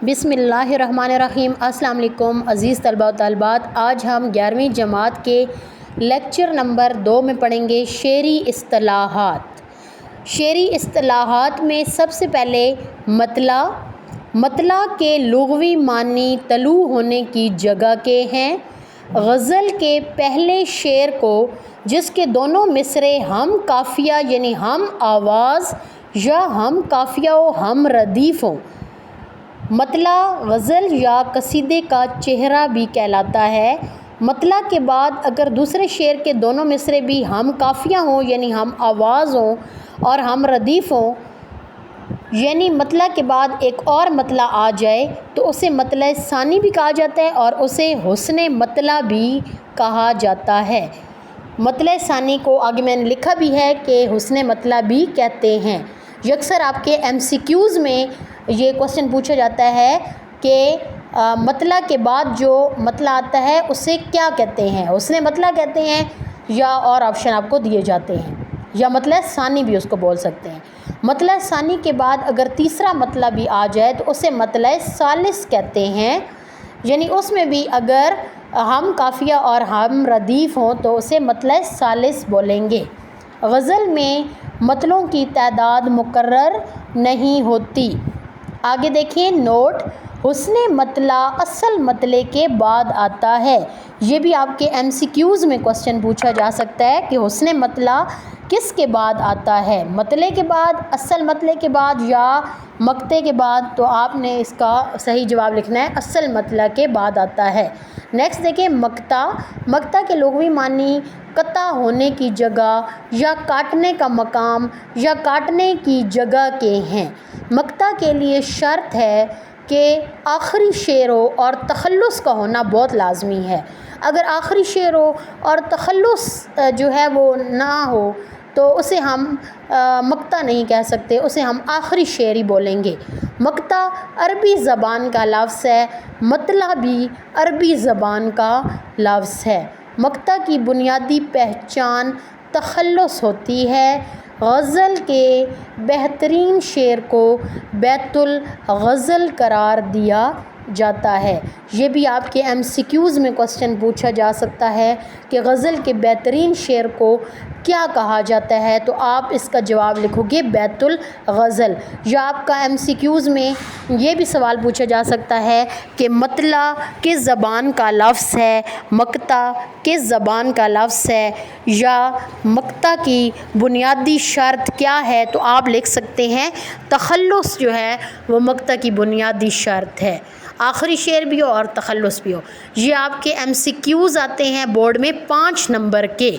بسم اللہ الرحمن الرحیم۔ السلام علیکم عزیز طلباء و طالبات۔ آج ہم 11ویں جماعت کے لیکچر نمبر 2 میں پڑھیں گے شعری اصطلاحات۔ شعری اصطلاحات میں سب سے پہلے مطلع کے لغوی معنی طلوع ہونے کی جگہ کے ہیں۔ غزل کے پہلے شعر کو جس کے دونوں مصرے ہم قافیہ یعنی ہم آواز یا ہم قافیہ و ہم ردیف ہوں، مطلع غزل یا قصیدے کا چہرہ بھی کہلاتا ہے۔ مطلع کے بعد اگر دوسرے شعر کے دونوں مصرے بھی ہم قافیہ ہوں یعنی ہم آواز ہوں اور ہم ردیف ہوں، یعنی مطلع کے بعد ایک اور مطلع آ جائے تو اسے مطلع ثانی بھی کہا جاتا ہے اور اسے حسن مطلع بھی کہا جاتا ہے۔ مطلع ثانی کو آگے میں نے لکھا بھی ہے کہ حسن مطلع بھی کہتے ہیں۔ یکسر آپ کے MCQs میں یہ کوسچن پوچھا جاتا ہے کہ مطلع کے بعد جو مطلع آتا ہے اسے کیا کہتے ہیں، حسن مطلع کہتے ہیں یا اور آپشن آپ کو دیے جاتے ہیں، یا مطلع ثانی بھی اس کو بول سکتے ہیں۔ مطلع ثانی کے بعد اگر تیسرا مطلع بھی آ جائے تو اسے مطلع ثالث کہتے ہیں، یعنی اس میں بھی اگر ہم قافیہ اور ہم ردیف ہوں تو اسے مطلع ثالث بولیں گے۔ غزل میں مطلعوں کی تعداد مقرر نہیں ہوتی۔ آگے دیکھیں نوٹ، حسن مطلع اصل مطلع کے بعد آتا ہے۔ یہ بھی آپ کے MCQs میں کوسچن پوچھا جا سکتا ہے کہ حسن مطلع کس کے بعد آتا ہے، مطلع کے بعد، اصل مطلع کے بعد یا مقطع کے بعد؟ تو آپ نے اس کا صحیح جواب لکھنا ہے اصل مطلع کے بعد آتا ہے۔ نیکسٹ دیکھیں مقطع کے لغوی معنی قطع ہونے کی جگہ یا کاٹنے کا مقام یا کاٹنے کی جگہ کے ہیں۔ مقطع کے لیے شرط ہے کہ آخری شعر ہو اور تخلص کا ہونا بہت لازمی ہے۔ اگر آخری شعر ہو اور تخلص جو ہے وہ نہ ہو تو اسے ہم مقطع نہیں کہہ سکتے، اسے ہم آخری شعر ہی بولیں گے۔ مقطع عربی زبان کا لفظ ہے، مطلع بھی عربی زبان کا لفظ ہے۔ مقطع کی بنیادی پہچان تخلص ہوتی ہے۔ غزل کے بہترین شعر کو بیت الغزل قرار دیا جاتا ہے۔ یہ بھی آپ کے MCQs میں کوسچن پوچھا جا سکتا ہے کہ غزل کے بہترین شعر کو کیا کہا جاتا ہے، تو آپ اس کا جواب لکھو گے بیت الغزل۔ یا آپ کا MCQs میں یہ بھی سوال پوچھا جا سکتا ہے کہ مطلع کس زبان کا لفظ ہے، مقطع کس زبان کا لفظ ہے، یا مقطع کی بنیادی شرط کیا ہے؟ تو آپ لکھ سکتے ہیں تخلص جو ہے وہ مقطع کی بنیادی شرط ہے، آخری شعر بھی ہو اور تخلص بھی ہو۔ یہ آپ کے MCQs آتے ہیں بورڈ میں 5 نمبر کے۔